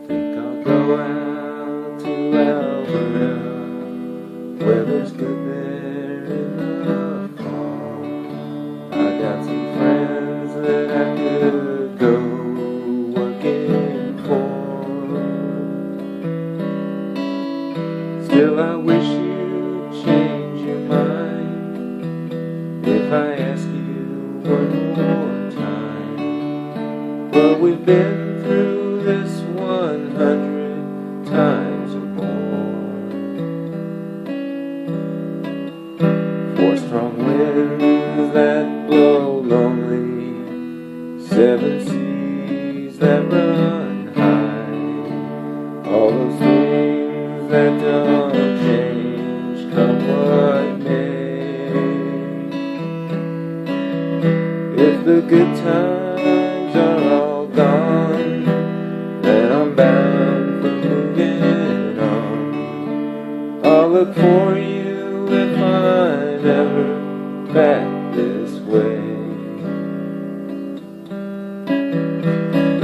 Think I'll go out to Alberta, where there's good there in the fall. I got some friends that I could go working for. Still I wish you'd change your mind if I ask you one more time. Well, we've been through this 100 times or more. 4 strong winds that blow lonely, 7 seas that run high, all those things that don't change, come what may. If the good times are all gone, then I'm bound for moving on. I'll look for you if I'm ever back this way.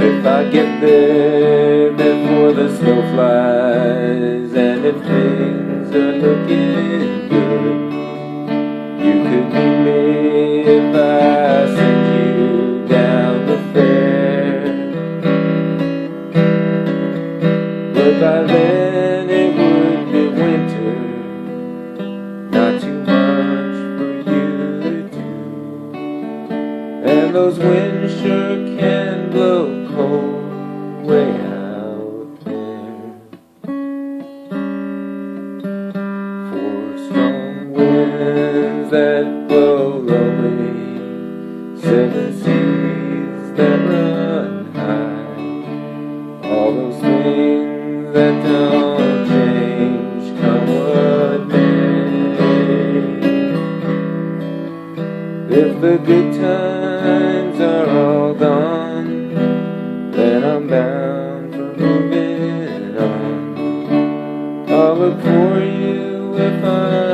If I get there before the snow flies, and if things are looking good, you could meet me if I send you down the fair. But by then it would be winter, not too much for you to do, and those winds sure can blow cold way out there. 4 strong winds that blow lonely, 7 seas that run high, all those things that don't change, come what may. If the good times are all gone, then I'm bound for moving on. I'll look for you if I'm